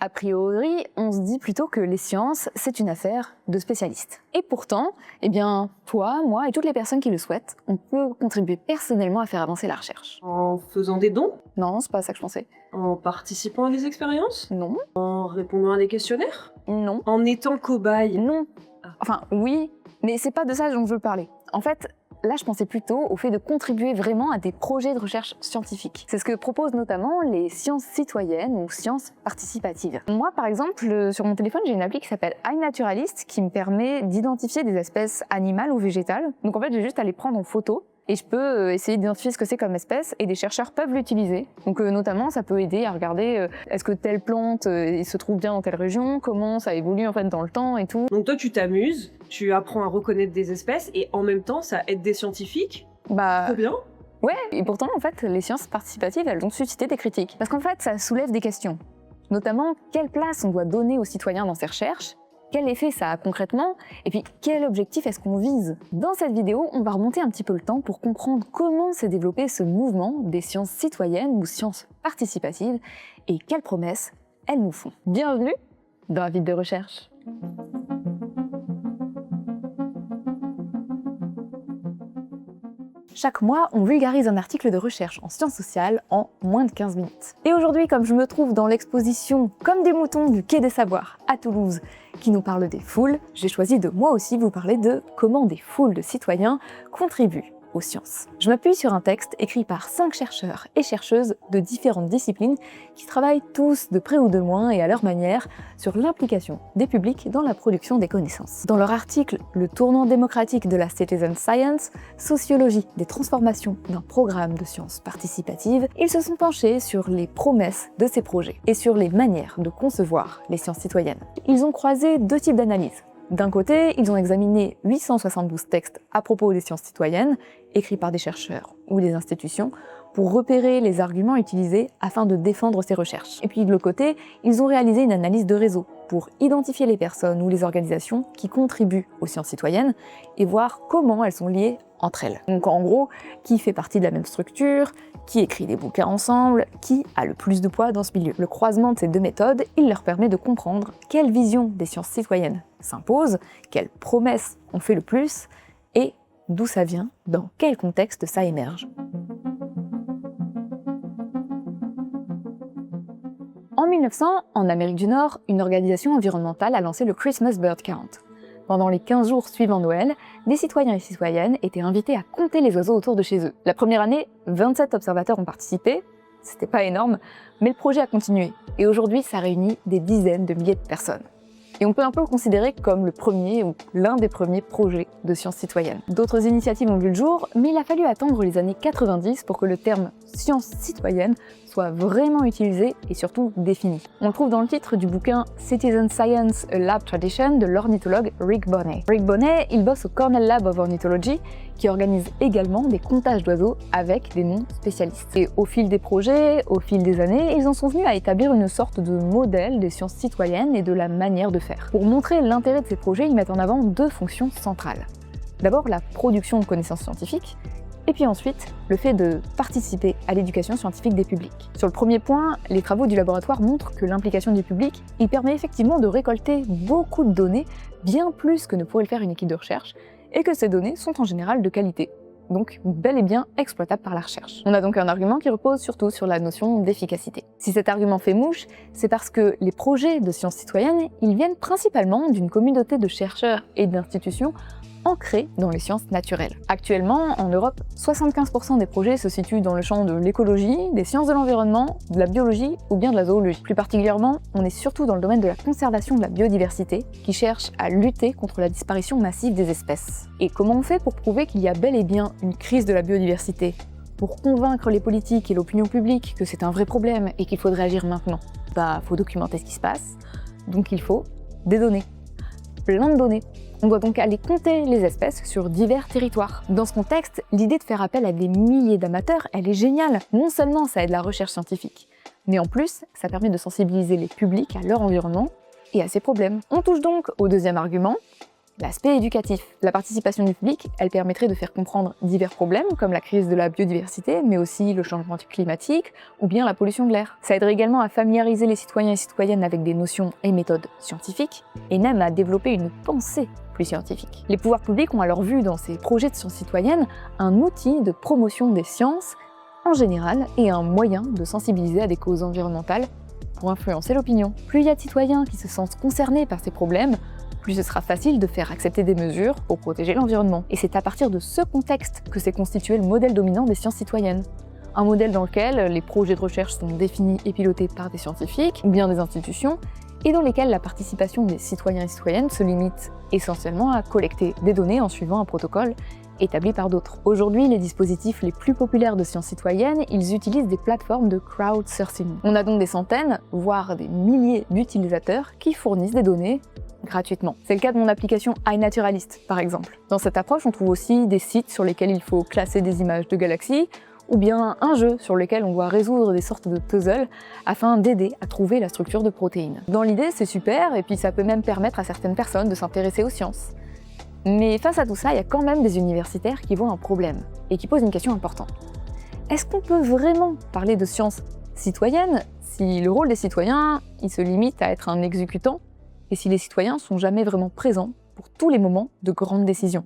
A priori, on se dit plutôt que les sciences, c'est une affaire de spécialistes. Et pourtant, eh bien, toi, moi et toutes les personnes qui le souhaitent, on peut contribuer personnellement à faire avancer la recherche. En faisant des dons? Non, c'est pas ça que je pensais. En participant à des expériences? Non, En répondant à des questionnaires? non, En étant cobaye? non. Ah. Enfin, oui, mais c'est pas de ça dont je veux parler. En fait, là, je pensais plutôt au fait de contribuer vraiment à des projets de recherche scientifique. C'est ce que proposent notamment les sciences citoyennes ou sciences participatives. Moi, par exemple, sur mon téléphone, j'ai une appli qui s'appelle iNaturalist qui me permet d'identifier des espèces animales ou végétales. Donc en fait, j'ai juste à les prendre en photo et je peux essayer d'identifier ce que c'est comme espèce et des chercheurs peuvent l'utiliser. Donc notamment, ça peut aider à regarder est-ce que telle plante se trouve bien dans telle région, comment ça évolue en fait dans le temps et tout. Donc toi, tu t'amuses, tu apprends à reconnaître des espèces et en même temps, ça aide des scientifiques? Bah, Très bien. ouais, et pourtant, en fait, les sciences participatives, elles ont suscité des critiques. Parce qu'en fait, ça soulève des questions. Notamment, quelle place on doit donner aux citoyens dans ces recherches? Quel effet ça a concrètement? Et puis, quel objectif est-ce qu'on vise? Dans cette vidéo, on va remonter un petit peu le temps pour comprendre comment s'est développé ce mouvement des sciences citoyennes ou sciences participatives et quelles promesses elles nous font. Bienvenue dans la ville de recherche. Chaque mois, on vulgarise un article de recherche en sciences sociales en moins de 15 minutes. Et aujourd'hui, comme je me trouve dans l'exposition Comme des moutons du Quai des Savoirs à Toulouse, qui nous parle des foules, j'ai choisi de moi aussi vous parler de comment des foules de citoyens contribuent aux sciences. Je m'appuie sur un texte écrit par 5 chercheurs et chercheuses de différentes disciplines qui travaillent tous de près ou de loin et à leur manière sur l'implication des publics dans la production des connaissances. Dans leur article « Le tournant démocratique de la citizen science, sociologie des transformations d'un programme de sciences participatives », ils se sont penchés sur les promesses de ces projets et sur les manières de concevoir les sciences citoyennes. Ils ont croisé 2 types d'analyses. D'un côté, ils ont examiné 872 textes à propos des sciences citoyennes, écrits par des chercheurs ou des institutions, pour repérer les arguments utilisés afin de défendre ces recherches. Et puis de l'autre côté, ils ont réalisé une analyse de réseau pour identifier les personnes ou les organisations qui contribuent aux sciences citoyennes et voir comment elles sont liées entre elles. Donc en gros, qui fait partie de la même structure, qui écrit des bouquins ensemble, qui a le plus de poids dans ce milieu. Le croisement de ces 2 méthodes, il leur permet de comprendre quelle vision des sciences citoyennes s'impose, quelles promesses on fait le plus, et d'où ça vient, dans quel contexte ça émerge. En 1900, en Amérique du Nord, une organisation environnementale a lancé le Christmas Bird Count. Pendant les 15 jours suivant Noël, des citoyens et citoyennes étaient invités à compter les oiseaux autour de chez eux. La première année, 27 observateurs ont participé, c'était pas énorme, mais le projet a continué. Et aujourd'hui, ça réunit des dizaines de milliers de personnes. Et on peut un peu le considérer comme le premier ou l'un des premiers projets de sciences citoyennes. D'autres initiatives ont vu le jour, mais il a fallu attendre les années 90 pour que le terme sciences citoyennes soit vraiment utilisé et surtout défini. On le trouve dans le titre du bouquin Citizen Science, a Lab Tradition de l'ornithologue Rick Bonney. Rick Bonney, il bosse au Cornell Lab of Ornithology, qui organise également des comptages d'oiseaux avec des noms spécialistes. Et au fil des projets, au fil des années, ils en sont venus à établir une sorte de modèle des sciences citoyennes et de la manière de faire. Pour montrer l'intérêt de ces projets, ils mettent en avant 2 fonctions centrales. D'abord, la production de connaissances scientifiques, et puis ensuite, le fait de participer à l'éducation scientifique des publics. Sur le premier point, les travaux du laboratoire montrent que l'implication du public, il permet effectivement de récolter beaucoup de données, bien plus que ne pourrait le faire une équipe de recherche, et que ces données sont en général de qualité, donc bel et bien exploitables par la recherche. On a donc un argument qui repose surtout sur la notion d'efficacité. Si cet argument fait mouche, c'est parce que les projets de sciences citoyennes, ils viennent principalement d'une communauté de chercheurs et d'institutions ancrés dans les sciences naturelles. Actuellement, en Europe, 75% des projets se situent dans le champ de l'écologie, des sciences de l'environnement, de la biologie ou bien de la zoologie. Plus particulièrement, on est surtout dans le domaine de la conservation de la biodiversité, qui cherche à lutter contre la disparition massive des espèces. Et comment on fait pour prouver qu'il y a bel et bien une crise de la biodiversité? Pour convaincre les politiques et l'opinion publique que c'est un vrai problème et qu'il faudrait agir maintenant? Faut documenter ce qui se passe, donc il faut des données. Plein de données. On doit donc aller compter les espèces sur divers territoires. Dans ce contexte, l'idée de faire appel à des milliers d'amateurs, elle est géniale. Non seulement ça aide la recherche scientifique, mais en plus, ça permet de sensibiliser les publics à leur environnement et à ses problèmes. On touche donc au deuxième argument, L'aspect éducatif. La participation du public, elle permettrait de faire comprendre divers problèmes comme la crise de la biodiversité, mais aussi le changement climatique ou bien la pollution de l'air. Ça aiderait également à familiariser les citoyens et citoyennes avec des notions et méthodes scientifiques et même à développer une pensée plus scientifique. Les pouvoirs publics ont alors vu dans ces projets de sciences citoyennes un outil de promotion des sciences en général et un moyen de sensibiliser à des causes environnementales pour influencer l'opinion. Plus il y a de citoyens qui se sentent concernés par ces problèmes, plus ce sera facile de faire accepter des mesures pour protéger l'environnement. Et c'est à partir de ce contexte que s'est constitué le modèle dominant des sciences citoyennes. Un modèle dans lequel les projets de recherche sont définis et pilotés par des scientifiques ou bien des institutions, et dans lesquels la participation des citoyens et citoyennes se limite essentiellement à collecter des données en suivant un protocole établi par d'autres. Aujourd'hui, les dispositifs les plus populaires de sciences citoyennes, ils utilisent des plateformes de crowdsourcing. On a donc des centaines, voire des milliers d'utilisateurs qui fournissent des données gratuitement. C'est le cas de mon application iNaturalist, par exemple. Dans cette approche, on trouve aussi des sites sur lesquels il faut classer des images de galaxies, ou bien un jeu sur lequel on doit résoudre des sortes de puzzles afin d'aider à trouver la structure de protéines. Dans l'idée, c'est super, et puis ça peut même permettre à certaines personnes de s'intéresser aux sciences. Mais face à tout ça, il y a quand même des universitaires qui voient un problème, et qui posent une question importante. Est-ce qu'on peut vraiment parler de sciences citoyennes si le rôle des citoyens, il se limite à être un exécutant, et si les citoyens sont jamais vraiment présents pour tous les moments de grandes décisions?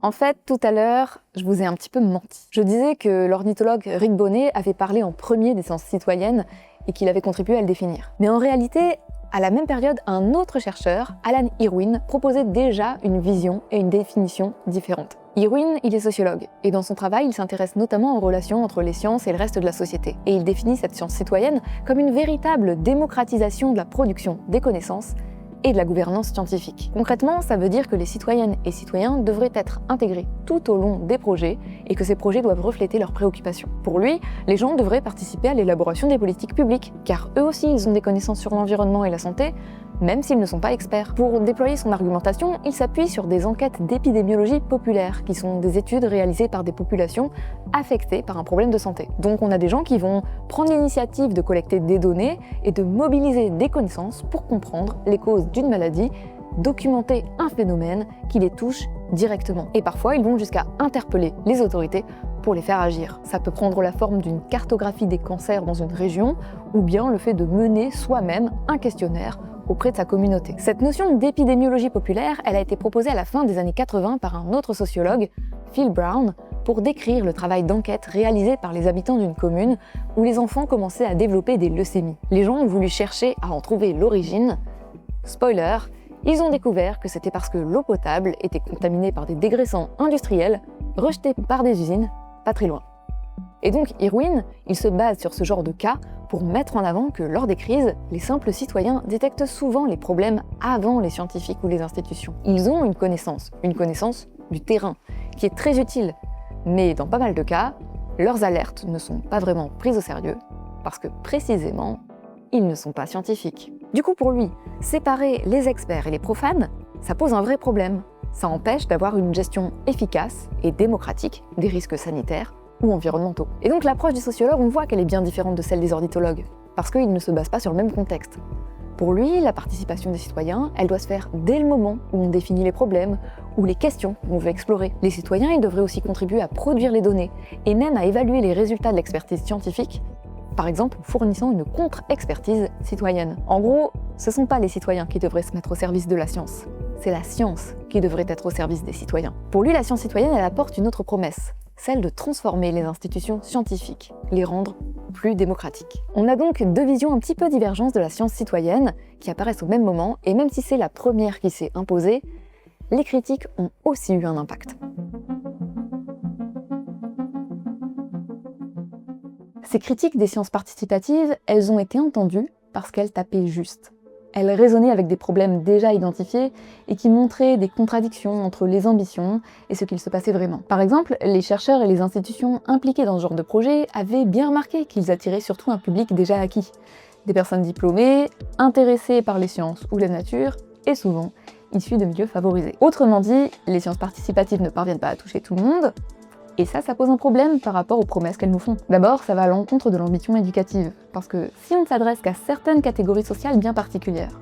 En fait, tout à l'heure, je vous ai un petit peu menti. Je disais que l'ornithologue Rick Bonnet avait parlé en premier des sciences citoyennes et qu'il avait contribué à le définir. Mais en réalité, à la même période, un autre chercheur, Alan Irwin, proposait déjà une vision et une définition différentes. Irwin, il est sociologue, et dans son travail, il s'intéresse notamment aux relations entre les sciences et le reste de la société. Et il définit cette science citoyenne comme une véritable démocratisation de la production des connaissances et de la gouvernance scientifique. Concrètement, ça veut dire que les citoyennes et citoyens devraient être intégrés tout au long des projets et que ces projets doivent refléter leurs préoccupations. Pour lui, les gens devraient participer à l'élaboration des politiques publiques, car eux aussi ils ont des connaissances sur l'environnement et la santé, même s'ils ne sont pas experts. Pour déployer son argumentation, il s'appuie sur des enquêtes d'épidémiologie populaire, qui sont des études réalisées par des populations affectées par un problème de santé. Donc on a des gens qui vont prendre l'initiative de collecter des données et de mobiliser des connaissances pour comprendre les causes d'une maladie, documenter un phénomène qui les touche directement. Et parfois, ils vont jusqu'à interpeller les autorités pour les faire agir. Ça peut prendre la forme d'une cartographie des cancers dans une région, ou bien le fait de mener soi-même un questionnaire auprès de sa communauté. Cette notion d'épidémiologie populaire, elle a été proposée à la fin des années 80 par un autre sociologue, Phil Brown, pour décrire le travail d'enquête réalisé par les habitants d'une commune où les enfants commençaient à développer des leucémies. Les gens ont voulu chercher à en trouver l'origine. Spoiler, ils ont découvert que c'était parce que l'eau potable était contaminée par des dégraissants industriels rejetés par des usines pas très loin. Et donc Irwin, il se base sur ce genre de cas pour mettre en avant que lors des crises, les simples citoyens détectent souvent les problèmes avant les scientifiques ou les institutions. Ils ont une connaissance du terrain, qui est très utile, mais dans pas mal de cas, leurs alertes ne sont pas vraiment prises au sérieux, parce que précisément, ils ne sont pas scientifiques. Du coup pour lui, séparer les experts et les profanes, ça pose un vrai problème. Ça empêche d'avoir une gestion efficace et démocratique des risques sanitaires ou environnementaux. Et donc l'approche du sociologue, on voit qu'elle est bien différente de celle des ornithologues, parce qu'ils ne se basent pas sur le même contexte. Pour lui, la participation des citoyens, elle doit se faire dès le moment où on définit les problèmes ou les questions qu'on veut explorer. Les citoyens, ils devraient aussi contribuer à produire les données et même à évaluer les résultats de l'expertise scientifique, par exemple en fournissant une contre-expertise citoyenne. En gros, ce ne sont pas les citoyens qui devraient se mettre au service de la science, c'est la science qui devrait être au service des citoyens. Pour lui, la science citoyenne, elle apporte une autre promesse, celle de transformer les institutions scientifiques, les rendre plus démocratiques. On a donc deux visions un petit peu divergentes de la science citoyenne qui apparaissent au même moment, et même si c'est la première qui s'est imposée, les critiques ont aussi eu un impact. Ces critiques des sciences participatives, elles ont été entendues parce qu'elles tapaient juste. Elles résonnaient avec des problèmes déjà identifiés et qui montraient des contradictions entre les ambitions et ce qu'il se passait vraiment. Par exemple, les chercheurs et les institutions impliquées dans ce genre de projet avaient bien remarqué qu'ils attiraient surtout un public déjà acquis. Des personnes diplômées, intéressées par les sciences ou la nature, et souvent issues de milieux favorisés. Autrement dit, les sciences participatives ne parviennent pas à toucher tout le monde, Et ça pose un problème par rapport aux promesses qu'elles nous font. D'abord, ça va à l'encontre de l'ambition éducative, parce que si on ne s'adresse qu'à certaines catégories sociales bien particulières,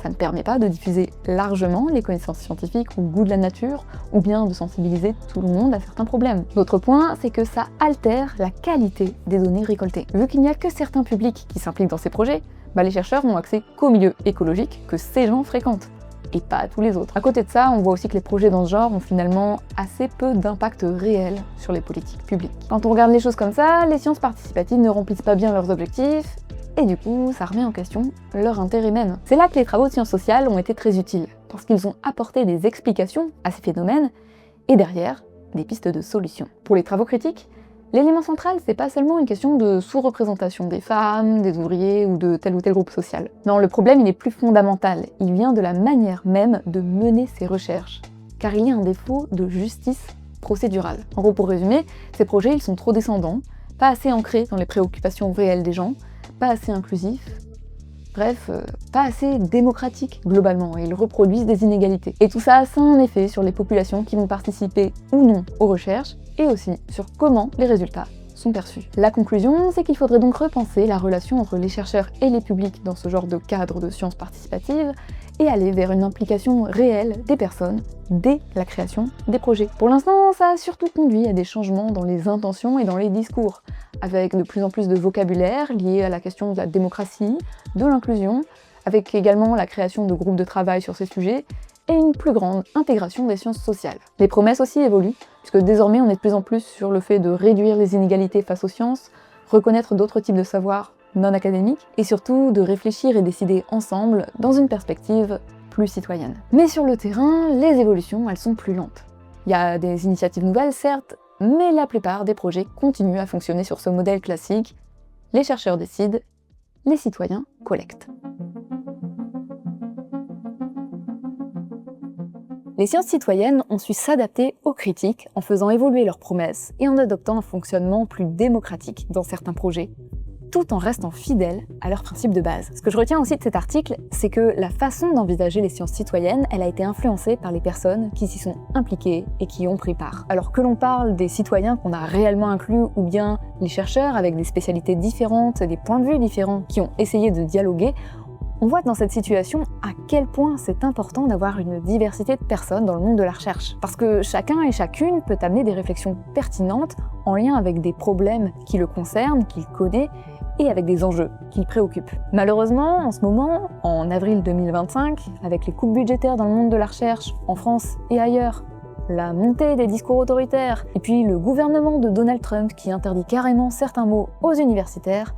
ça ne permet pas de diffuser largement les connaissances scientifiques ou le goût de la nature, ou bien de sensibiliser tout le monde à certains problèmes. L'autre point, c'est que ça altère la qualité des données récoltées. Vu qu'il n'y a que certains publics qui s'impliquent dans ces projets, les chercheurs n'ont accès qu'au milieu écologique que ces gens fréquentent, et pas à tous les autres. À côté de ça, on voit aussi que les projets dans ce genre ont finalement assez peu d'impact réel sur les politiques publiques. Quand on regarde les choses comme ça, les sciences participatives ne remplissent pas bien leurs objectifs, et du coup, ça remet en question leur intérêt même. C'est là que les travaux de sciences sociales ont été très utiles, parce qu'ils ont apporté des explications à ces phénomènes, et derrière, des pistes de solutions. Pour les travaux critiques, l'élément central, c'est pas seulement une question de sous-représentation des femmes, des ouvriers ou de tel ou tel groupe social. Non, le problème, il est plus fondamental. Il vient de la manière même de mener ces recherches. Car il y a un défaut de justice procédurale. En gros, pour résumer, ces projets, ils sont trop descendants, pas assez ancrés dans les préoccupations réelles des gens, pas assez inclusifs, bref, pas assez démocratiques globalement, et ils reproduisent des inégalités. Et tout ça, ça a un effet sur les populations qui vont participer ou non aux recherches, et aussi sur comment les résultats sont perçus. La conclusion, c'est qu'il faudrait donc repenser la relation entre les chercheurs et les publics dans ce genre de cadre de sciences participatives, et aller vers une implication réelle des personnes dès la création des projets. Pour l'instant, ça a surtout conduit à des changements dans les intentions et dans les discours, avec de plus en plus de vocabulaire lié à la question de la démocratie, de l'inclusion, avec également la création de groupes de travail sur ces sujets, et une plus grande intégration des sciences sociales. Les promesses aussi évoluent, puisque désormais on est de plus en plus sur le fait de réduire les inégalités face aux sciences, reconnaître d'autres types de savoirs non académiques, et surtout de réfléchir et décider ensemble dans une perspective plus citoyenne. Mais sur le terrain, les évolutions, elles sont plus lentes. Il y a des initiatives nouvelles, certes, mais la plupart des projets continuent à fonctionner sur ce modèle classique. Les chercheurs décident, les citoyens collectent. Les sciences citoyennes ont su s'adapter aux critiques en faisant évoluer leurs promesses et en adoptant un fonctionnement plus démocratique dans certains projets, tout en restant fidèles à leurs principes de base. Ce que je retiens aussi de cet article, c'est que la façon d'envisager les sciences citoyennes, elle a été influencée par les personnes qui s'y sont impliquées et qui y ont pris part. Alors que l'on parle des citoyens qu'on a réellement inclus, ou bien les chercheurs avec des spécialités différentes, des points de vue différents, qui ont essayé de dialoguer, on voit dans cette situation à quel point c'est important d'avoir une diversité de personnes dans le monde de la recherche. Parce que chacun et chacune peut amener des réflexions pertinentes en lien avec des problèmes qui le concernent, qu'il connaît, et avec des enjeux qui le préoccupent. Malheureusement, en ce moment, en avril 2025, avec les coupes budgétaires dans le monde de la recherche, en France et ailleurs, la montée des discours autoritaires, et puis le gouvernement de Donald Trump qui interdit carrément certains mots aux universitaires,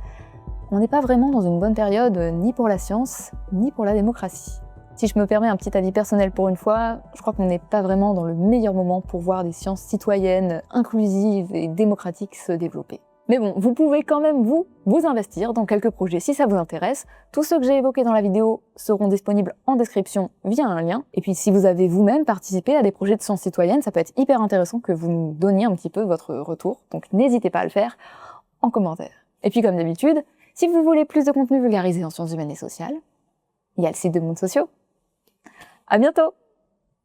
on n'est pas vraiment dans une bonne période ni pour la science, ni pour la démocratie. Si je me permets un petit avis personnel pour une fois, je crois qu'on n'est pas vraiment dans le meilleur moment pour voir des sciences citoyennes, inclusives et démocratiques se développer. Mais bon, vous pouvez quand même vous investir dans quelques projets si ça vous intéresse. Tous ceux que j'ai évoqués dans la vidéo seront disponibles en description via un lien. Et puis si vous avez vous-même participé à des projets de sciences citoyennes, ça peut être hyper intéressant que vous nous donniez un petit peu votre retour. Donc n'hésitez pas à le faire en commentaire. Et puis comme d'habitude, si vous voulez plus de contenu vulgarisé en sciences humaines et sociales, il y a le site de Mondes Sociaux. À bientôt!